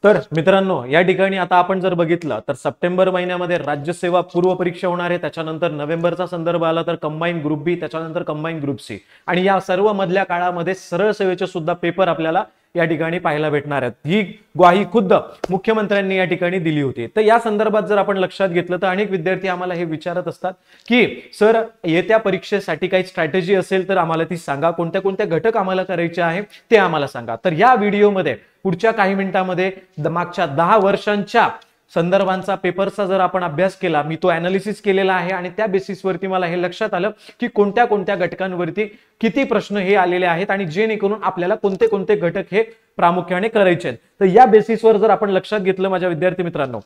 तर मित्रांनो, या ठिकाणी आता आपण जर बघितलं तर सप्टेंबर महिन्यामध्ये राज्यसेवा पूर्व परीक्षा होणार आहे, त्याच्यानंतर नोव्हेंबरचा संदर्भ आला तर कंबाईन ग्रुप बी, त्याच्यानंतर कंबाईन ग्रुप सी, आणि या सर्व मधल्या काळामध्ये सरळ सेवेचे सुद्धा पेपर आपल्याला या ठिकाणी पाहायला भेटणार आहेत. ही ग्वाही खुद्द मुख्यमंत्र्यांनी या ठिकाणी दिली होती. तर या संदर्भात जर आपण लक्षात घेतलं तर अनेक विद्यार्थी आम्हाला हे विचारत असतात की सर, येत्या परीक्षेसाठी काही स्ट्रॅटेजी असेल तर आम्हाला ती सांगा, कोणत्या कोणत्या घटक आम्हाला करायचे आहे ते आम्हाला सांगा. तर या व्हिडिओमध्ये पुढच्या काही मिनिटांमध्ये मागच्या 10 वर्षांच्या संदर्भांचा पेपरचा जर आपण अभ्यास केला, मी तो अनालिसिस केलेला आहे आणि त्या बेसिसवरती मला हे लक्षात आलं की कोणत्या कोणत्या घटकांवरती किती प्रश्न हे आलेले आहेत आणि जेणेकरून आपल्याला कोणते कोणते घटक हे प्रामुख्याने करायचे आहेत. तर या बेसिसवर जर आपण लक्षात घेतलं माझ्या विद्यार्थी मित्रांनो,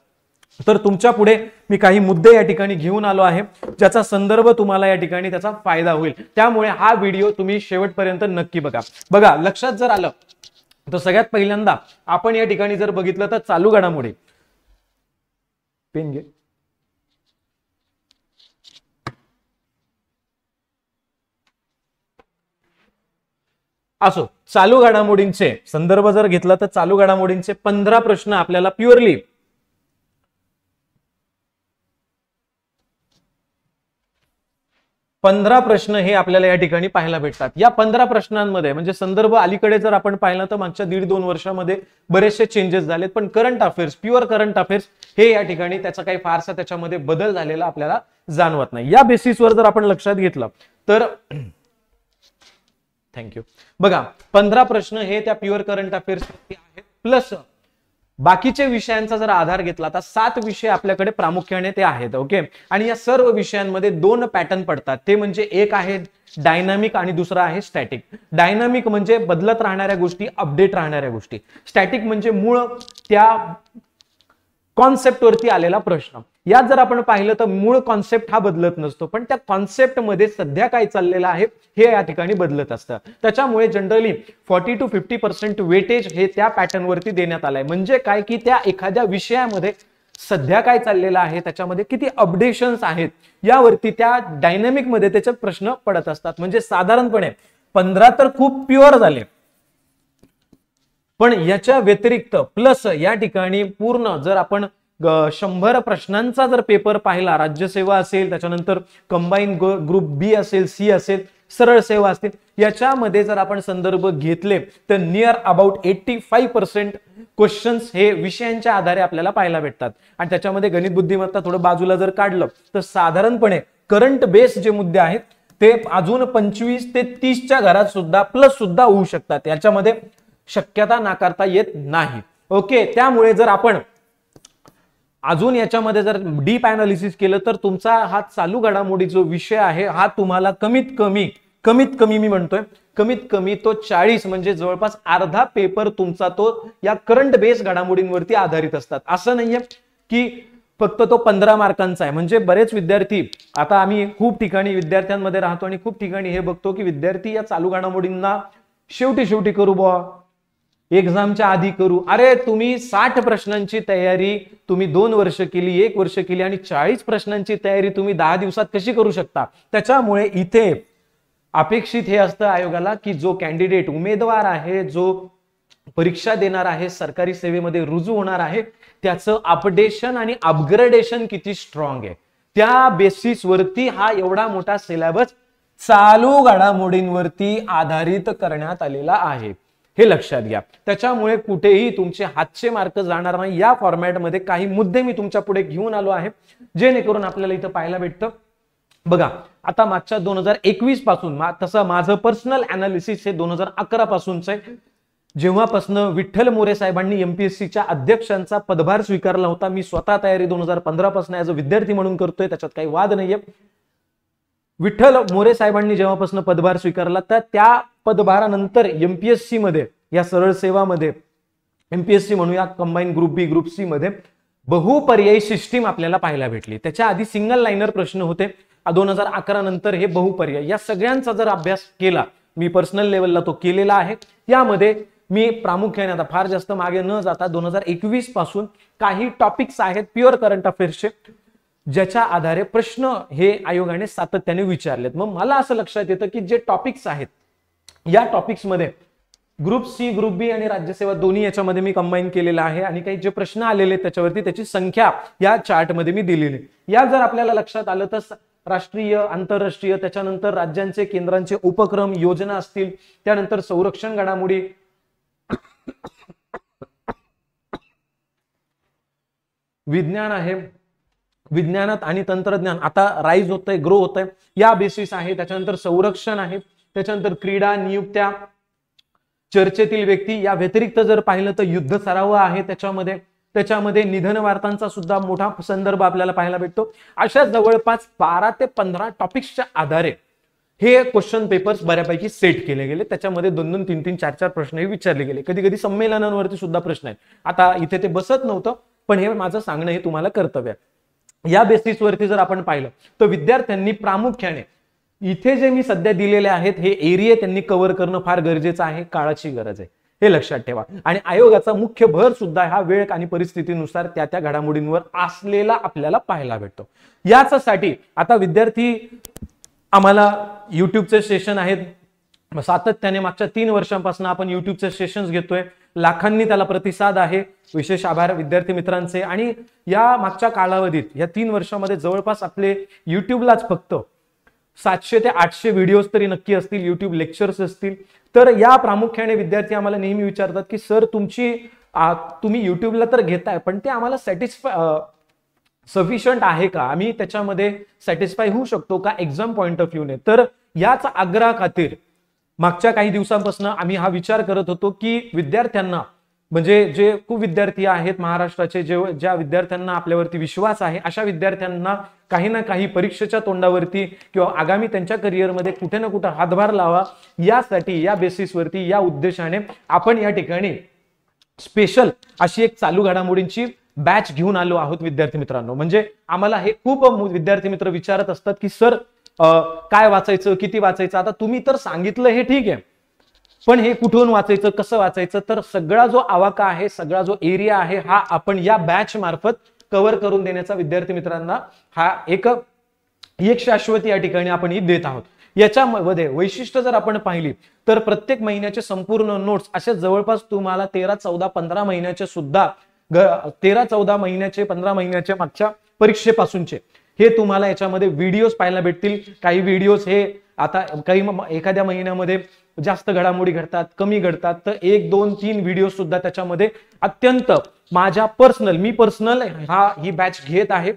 तर तुमच्या पुढे मी काही मुद्दे या ठिकाणी घेऊन आलो आहे ज्याचा संदर्भ तुम्हाला या ठिकाणी त्याचा फायदा होईल. त्यामुळे हा व्हिडिओ तुम्ही शेवटपर्यंत नक्की बघा. लक्षात जर आलं तर सगळ्यात पहिल्यांदा आपण या ठिकाणी जर बघितलं तर चालू घडामोडी, पेन घे, असो, चालू घडामोडींचे संदर्भ जर घेतला तर चालू घडामोडींचे 15 प्रश्न आपल्याला प्युअरली 15 प्रश्न हे आपल्याला या ठिकाणी पाहायला भेटतात. या 15 प्रश्नांमध्ये म्हणजे संदर्भ अलीकडे जर आपण पाहिलं तर मागच्या 1.5-2 वर्षामध्ये बरेचसे चेंजेस झालेत, पण current affairs, pure current affairs हे या ठिकाणी त्याचा काही फारसा त्याच्यामध्ये बदल झालेला आपल्याला जाणवत नाही. या बेसिसवर जर आपण लक्षात घेतलं तर थँक्यू. बघा, 15 प्रश्न हे त्या प्युअर करंट अफेअर्स आहेत, प्लस बाकीच्या विषयांचा जर आधार घेतला तर 7 विषय आपल्याकडे प्रामुख्याने ते आहेत. ओके, आणि या सर्व विषयांमध्ये 2 पॅटर्न पडतात. ते म्हणजे एक आहे डायनामिक आणि दुसरा आहे स्टॅटिक. डायनामिक म्हणजे बदलत राहणाऱ्या गोष्टी, अपडेट राहणाऱ्या गोष्टी. स्टॅटिक म्हणजे मूळ त्या कॉन्सेप्ट वरती आलेला प्रश्न. यात जर आपण पाहिलं तर मूळ कॉन्सेप्ट हा बदलत नसतो, पण त्या कॉन्सेप्ट मध्ये सध्या काय चाललेलं आहे हे या ठिकाणी बदलत असतं. त्याच्यामुळे जनरली 40 to 50% वेटेज हे त्या पॅटर्न वरती देण्यात आलंय. म्हणजे काय की त्या एखाद्या विषयामध्ये सध्या काय चाललेलं आहे, त्याच्यामध्ये किती अपडेशन्स आहेत यावरती त्या डायनामिक मध्ये त्याचे प्रश्न पडत असतात. म्हणजे साधारणपणे 15 तर खूप प्युअर झाले, पण याच्या व्यतिरिक्त प्लस या ठिकाणी पूर्ण जर आपण 100 प्रश्नांचा जर पेपर पाहिला, राज्यसेवा असेल, त्याच्यानंतर कंबाईन ग्रुप बी असेल, सी असेल, सरळ सेवा असतील, याच्यामध्ये जर आपण संदर्भ घेतले तर नियर अबाउट 85% क्वेश्चन्स हे विषयांच्या आधारे आपल्याला पाहायला भेटतात. आणि त्याच्यामध्ये गणित बुद्धिमत्ता थोडं बाजूला जर काढलं तर साधारणपणे करंट बेस जे मुद्दे आहेत ते अजून 25 ते 30च्या घरात सुद्धा प्लस सुद्धा होऊ शकतात. याच्यामध्ये शक्यता नाकारता येत नाही. ओके, त्यामुळे जर आपण अजून याच्यामध्ये जर डीप अनालिसिस केलं तर तुमचा हा चालू घडामोडी जो विषय आहे हा तुम्हाला कमीत कमी मी म्हणतोय कमीत कमी तो 40 म्हणजे जवळपास अर्धा पेपर तुमचा तो या करंट बेस घडामोडींवरती आधारित असतात. असं नाहीये की फक्त तो 15 मार्कांचा आहे. म्हणजे बरेच विद्यार्थी, आता आम्ही खूप ठिकाणी विद्यार्थ्यांमध्ये राहतो आणि खूप ठिकाणी हे बघतो की विद्यार्थी या चालू घडामोडींना शेवटी करू बुवा, एक्झामच्या आधी करू. अरे तुम्ही 60 प्रश्नांची तयारी तुम्ही 2 वर्ष केली, 1 वर्ष केली आणि 40 प्रश्नांची तयारी तुम्ही 10 दिवसात कशी करू शकता? त्याच्यामुळे इथे अपेक्षित हे असतं आयोगाला की जो कॅन्डिडेट उमेदवार आहे, जो परीक्षा देणार आहे, सरकारी सेवेमध्ये रुजू होणार आहे, त्याचं अपडेशन आणि अपग्रेडेशन किती स्ट्रॉंग आहे. त्या बेसिसवरती हा एवढा मोठा सिलेबस चालू घडामोडींवरती आधारित करण्यात आलेला आहे, हे लक्षात घ्या. त्याच्यामुळे कुठेही तुमचे हातचे मार्क जाणार नाही. या फॉर्मॅटमध्ये काही मुद्दे मी तुमच्या पुढे घेऊन आलो आहे जेणेकरून आपल्याला इथं पाहायला भेटतं. बघा, आता मागच्या 2021 पासून तसं माझं पर्सनल अनालिसिस हे 2011 पासूनचं आहे. जेव्हापासून विठ्ठल मोरे साहेबांनी एमपीएससीच्या अध्यक्षांचा पदभार स्वीकारला होता. मी स्वतः तयारी 2015 पासून ऍज अ विद्यार्थी म्हणून करतोय, त्याच्यात काही वाद नाहीये. विठ्ठल मोरे साहेबांनी जेव्हापासून पदभार स्वीकारला तर त्या पदभारानंतर एमपीएससी मध्ये, या सरळ सेवामध्ये, एमपीएससी म्हणूया कंबाईन ग्रुप बी, ग्रुप सी मध्ये बहुपर्यायी सिस्टीम आपल्याला पाहायला भेटली. त्याच्या आधी सिंगल लाईनर प्रश्न होते. 2011 नंतर हे बहुपर्याय. या सगळ्यांचा जर अभ्यास केला, मी पर्सनल लेवलला तो केलेला आहे. यामध्ये मी प्रामुख्याने आता फार जास्त मागे न जाता 2021 पासून काही टॉपिक्स आहेत प्युअर करंट अफेअर्सचे, ज्याच्या आधारे प्रश्न हे आयोगाने सातत्याने विचारलेत. मग मला असं लक्षात येतं की जे टॉपिक्स आहेत या टॉपिक्स मध्ये ग्रुप सी, ग्रुप बी आणि राज्यसेवा दोन्ही याच्यामध्ये मी कंबाईन केलेला आहे आणि काही जे प्रश्न आलेले त्याच्यावरती त्याची संख्या या चार्टमध्ये मी दिलेली. या जर आपल्याला लक्षात आलं तर राष्ट्रीय, आंतरराष्ट्रीय, त्याच्यानंतर राज्यांचे, केंद्रांचे उपक्रम, योजना असतील, त्यानंतर संरक्षण घडामोडी, विज्ञान आहे, विज्ञानात आणि तंत्रज्ञान आता राईज होतंय, ग्रो होतंय, या बेसिस आहे. त्याच्यानंतर संरक्षण आहे, त्याच्यानंतर क्रीडा, नियुक्त्या, चर्चेतील व्यक्ती, या व्यतिरिक्त जर पाहिलं तर युद्ध सराव आहे त्याच्यामध्ये निधन वार्तांचा सुद्धा मोठा संदर्भ आपल्याला पाहायला भेटतो. अशा जवळपास 12 ते 15 टॉपिक्सच्या आधारे हे क्वेश्चन पेपर्स बऱ्यापैकी सेट केले गेले. त्याच्यामध्ये 2-2, 3-3, 4-4 प्रश्नही विचारले गेले. कधी कधी संमेलनांवरती सुद्धा प्रश्न आहेत. आता इथे ते बसत नव्हतं, पण हे माझं सांगणं हे तुम्हाला कर्तव्य आहे. या बेसिसवरती जर आपण पाहिलं तर विद्यार्थ्यांनी प्रामुख्याने इथे जे मी सध्या दिलेले आहेत हे एरिया त्यांनी कव्हर करणं फार गरजेचं आहे, काळाची गरज आहे, हे लक्षात ठेवा. आणि आयोगाचा मुख्य भर सुद्धा हा वेळ आणि परिस्थितीनुसार त्या घडामोडींवर असलेला आपल्याला पाहायला भेटतो. यासाठी आता विद्यार्थी आम्हाला युट्यूबचे सेशन आहेत, सातत्याने मागच्या 3 वर्षांपासून आपण युट्यूबचे सेशन्स घेतोय, लाखांनी त्याला प्रतिसाद आहे. विशेष आभार विद्यार्थी मित्रांचे. आणि या मागच्या कालावधीत या 3 वर्षांमध्ये जवळपास आपले युट्यूबलाच फक्त 700 ते 800 व्हिडिओज तरी नक्की असतील, युट्यूब लेक्चर्स असतील. तर या प्रामुख्याने विद्यार्थी आम्हाला नेहमी विचारतात की सर तुम्ही युट्यूबला तर घेताय पण ते आम्हाला सफिशियंट आहे का, आम्ही त्याच्यामध्ये सॅटिस्फाय होऊ शकतो का एक्झाम पॉइंट ऑफ व्ह्यूने. तर याचा आग्रह खातीर मागच्या काही दिवसांपासून आम्ही हा विचार करत होतो की विद्यार्थ्यांना, म्हणजे जे खूप विद्यार्थी आहेत महाराष्ट्राचे, ज्या विद्यार्थ्यांना आपल्यावरती विश्वास आहे अशा विद्यार्थ्यांना काही ना काही परीक्षेच्या तोंडावरती किंवा आगामी त्यांच्या करिअरमध्ये कुठे ना कुठे हातभार लावा, यासाठी या बेसिसवरती या उद्देशाने आपण या ठिकाणी स्पेशल अशी एक चालू घडामोडींची बॅच घेऊन आलो आहोत विद्यार्थी मित्रांनो. म्हणजे आम्हाला हे खूप विद्यार्थी मित्र विचारत असतात की सर काय वाचायचं, किती वाचायचं. आता तुम्ही तर सांगितलं हे ठीक आहे, पण हे कुठून वाचायचं, कसं वाचायचं. तर सगळा जो आवाका आहे, सगळा जो एरिया आहे हा आपण या बॅच मार्फत कव्हर करून देण्याचा विद्यार्थी मित्रांना हा एक शाश्वती या ठिकाणी आपण ही देत आहोत. याच्यामध्ये वैशिष्ट्य जर आपण पाहिली तर प्रत्येक महिन्याचे संपूर्ण नोट्स असे जवळपास तुम्हाला 13, 14, 15 महिन्याचे सुद्धा 13, 14 महिन्याचे, 15 महिन्याच्या मागच्या परीक्षेपासूनचे हे तुम्हाला याच्यामध्ये व्हिडिओज पाहायला भेटतील. काही व्हिडिओज हे आता काही एखाद्या महिन्यामध्ये जास्त घडामोडी घडतात, कमी घडतात, तर 1, 2, 3 व्हिडिओ सुद्धा त्याच्यामध्ये अत्यंत माझ्या मी पर्सनल ही बॅच घेत आहे.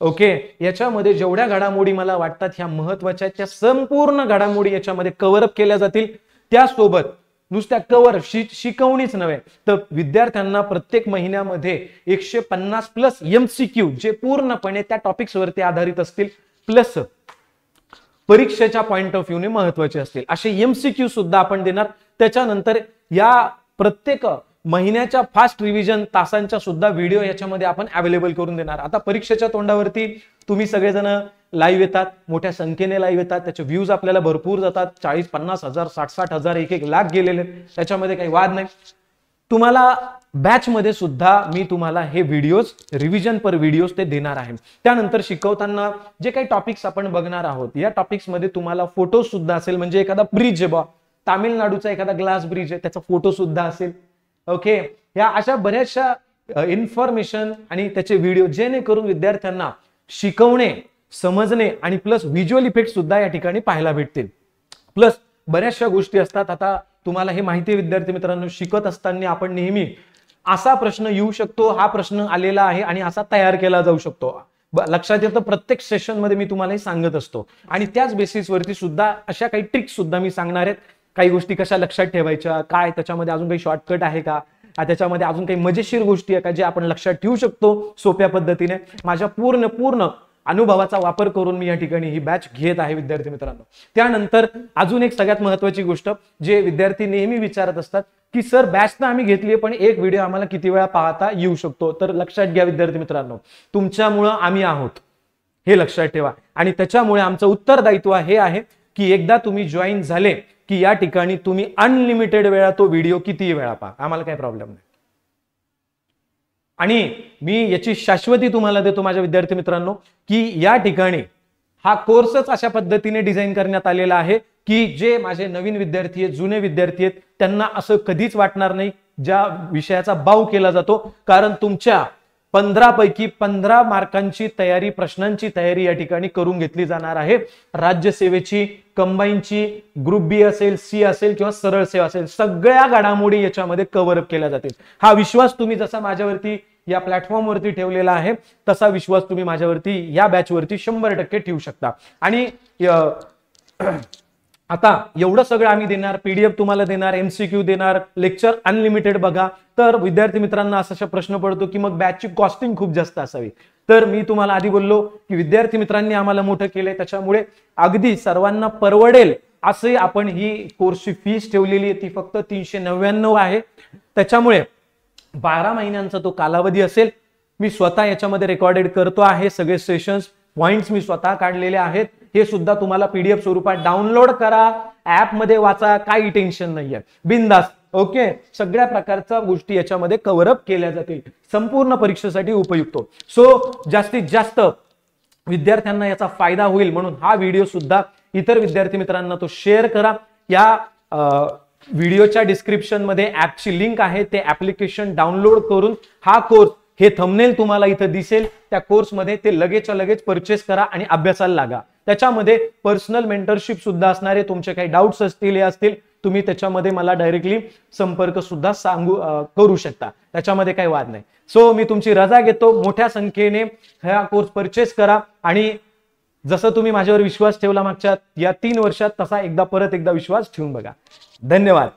ओके, याच्यामध्ये जेवढ्या घडामोडी मला वाटतात ह्या महत्वाच्या आहेत त्या संपूर्ण घडामोडी याच्यामध्ये कव्हर अप केल्या जातील. त्यासोबत नुसत्या कव्हर शिकवणीच नव्हे तर विद्यार्थ्यांना प्रत्येक महिन्यामध्ये 150+ MCQ जे पूर्णपणे त्या टॉपिक्स वरती आधारित असतील, प्लस परीक्षेच्या पॉइंट ऑफ व्ह्यूने महत्वाचे असतील असे MCQ सुद्धा आपण देणार. त्याच्यानंतर या प्रत्येक महिन्याच्या फास्ट रिव्हिजन तासांच्या सुद्धा व्हिडिओ याच्यामध्ये आपण अवेलेबल करून देणार. आता परीक्षेच्या तोंडावरती तुम्ही सगळेजण लाईव्ह येतात, मोठ्या संख्येने लाईव्ह येतात, त्याचे व्ह्यूज आपल्याला भरपूर जातात, 40-50 हजार, 60-60 हजार, 1-1 लाख गेलेले, त्याच्यामध्ये काही वाद नाही. तुम्हाला बॅच मध्ये सुद्धा मी तुम्हाला हे व्हिडिओज रिव्हिजन पर व्हिडिओज ते देणार आहे. त्यानंतर शिकवताना जे काही टॉपिक्स आपण बघणार आहोत या टॉपिक्स मध्ये तुम्हाला फोटो सुद्धा असेल, म्हणजे एखादा ब्रिज आहे, तामिळनाडूचा एखादा ग्लास ब्रिज आहे त्याचा फोटो सुद्धा असेल. ओके, या अशा बऱ्याचशा इन्फॉर्मेशन आणि त्याचे व्हिडिओ जेणेकरून विद्यार्थ्यांना शिकवणे, समजणे आणि प्लस व्हिज्युअल इफेक्ट सुद्धा या ठिकाणी पाहायला भेटतील. प्लस बऱ्याचशा गोष्टी असतात. आता तुम्हाला हे माहिती आहे विद्यार्थी मित्रांनो, शिकत असताना आपण नेहमी असा प्रश्न येऊ शकतो, हा प्रश्न आलेला आहे आणि असा तयार केला जाऊ शकतो. लक्षात येतं प्रत्येक सेशन मध्ये मी तुम्हाला हे सांगत असतो आणि त्याच बेसिसवरती सुद्धा अशा काही ट्रिक्स सुद्धा मी सांगणार आहेत. काही गोष्टी कशा लक्षात ठेवायच्या, काय त्याच्यामध्ये अजून काही शॉर्टकट आहे का, त्याच्यामध्ये अजून काही मजेशीर गोष्टी आहे का जे आपण लक्षात ठेवू शकतो सोप्या पद्धतीने. माझ्या पूर्ण अनुभवाचा वापर करून मी या ठिकाणी ही बॅच घेत आहे विद्यार्थी मित्रांनो. त्यानंतर अजून एक सगळ्यात महत्वाची गोष्ट जे विद्यार्थी नेहमी विचारत असतात की सर बॅच तर आम्ही घेतली पण एक व्हिडिओ आम्हाला किती वेळा पाहता येऊ शकतो. तर लक्षात घ्या विद्यार्थी मित्रांनो, तुमच्यामुळं आम्ही आहोत हे लक्षात ठेवा आणि त्याच्यामुळे आमचं उत्तरदायित्व हे आहे की एकदा तुम्ही जॉईन झाले की या ठिकाणी तुम्ही अनलिमिटेड वेळा तो व्हिडिओ किती वेळा पहा, आम्हाला काही प्रॉब्लेम नाही. आणि मी याची शाश्वती तुम्हाला देतो माझ्या विद्यार्थी मित्रांनो की या ठिकाणी हा कोर्सच अशा पद्धतीने डिझाईन करण्यात आलेला आहे की जे माझे नवीन विद्यार्थी आहेत, जुने विद्यार्थी आहेत, त्यांना असं कधीच वाटणार नाही ज्या विषयाचा बाऊ केला जातो, कारण तुमच्या 15 पैकी 15 मार्कांची तयारी, प्रश्नांची तयारी या ठिकाणी करून घेतली जाणार आहे. राज्यसेवेची, कंबाईनची, ग्रुप बी असेल, सी असेल किंवा सरळ सेवा असेल, सगळ्या घडामोडी याच्यामध्ये कव्हर अप केल्या जातील. हा विश्वास तुम्ही जसा माझ्यावरती या प्लॅटफॉर्मवरती ठेवलेला आहे तसा विश्वास तुम्ही माझ्यावरती या बॅचवरती 100% ठेवू शकता. आणि आता एवढं सगळं आम्ही देणार, पीडीएफ तुम्हाला देणार, एमसीक्यू देणार, लेक्चर अनलिमिटेड बघा. तर विद्यार्थी मित्रांना असा प्रश्न पडतो की मग बॅचची कॉस्टिंग खूप जास्त असावी. तर मी तुम्हाला आधी बोललो की विद्यार्थी मित्रांनी आम्हाला मोठं केलंय, त्याच्यामुळे अगदी सर्वांना परवडेल असे आपण ही कोर्सची फीस ठेवलेली आहे, ती फक्त 399 आहे. त्याच्यामुळे 12 महिन्यांचा तो कालावधी असेल. मी स्वतः याच्यामध्ये रेकॉर्डेड करतो आहे, सगळे सेशन्स पॉइंट्स मी स्वतः काढलेले आहेत. हे सुद्धा तुम्हाला पीडीएफ स्वरूपात डाउनलोड करा, ऍप मध्ये वाचा, काही टेन्शन नाहीये, बिंदास. ओके, सगळ्या प्रकारच्या गोष्टी याच्यामध्ये कव्हर अप केल्या जातील, संपूर्ण परीक्षेसाठी उपयुक्त. सो जास्तीत जास्त विद्यार्थ्यांना याचा फायदा होईल म्हणून हा व्हिडिओ सुद्धा इतर विद्यार्थी मित्रांना तो शेअर करा. या व्हिडिओच्या डिस्क्रिप्शन मध्ये ऍपची लिंक आहे, ते ऍप्लिकेशन डाउनलोड करून हा कोर्स, हे थंबनेल तुम्हाला इथं दिसेल, त्या कोर्समध्ये ते लगेचच्या लगेच परचेस करा आणि अभ्यासाला लागा. त्याच्यामध्ये पर्सनल मेंटरशिप सुद्धा असणार आहे. तुमचे काही डाऊट्स असतील हे असतील, तुम्ही त्याच्यामध्ये मला डायरेक्टली संपर्क सुद्धा करू शकता, त्याच्यामध्ये काही वाद नाही. सो मी तुमची रजा घेतो. मोठ्या संख्येने हा कोर्स परचेस करा आणि जसं तुम्ही माझ्यावर विश्वास ठेवला मागच्या या 3 वर्षात, तसा परत एकदा विश्वास ठेवून बघा. धन्यवाद.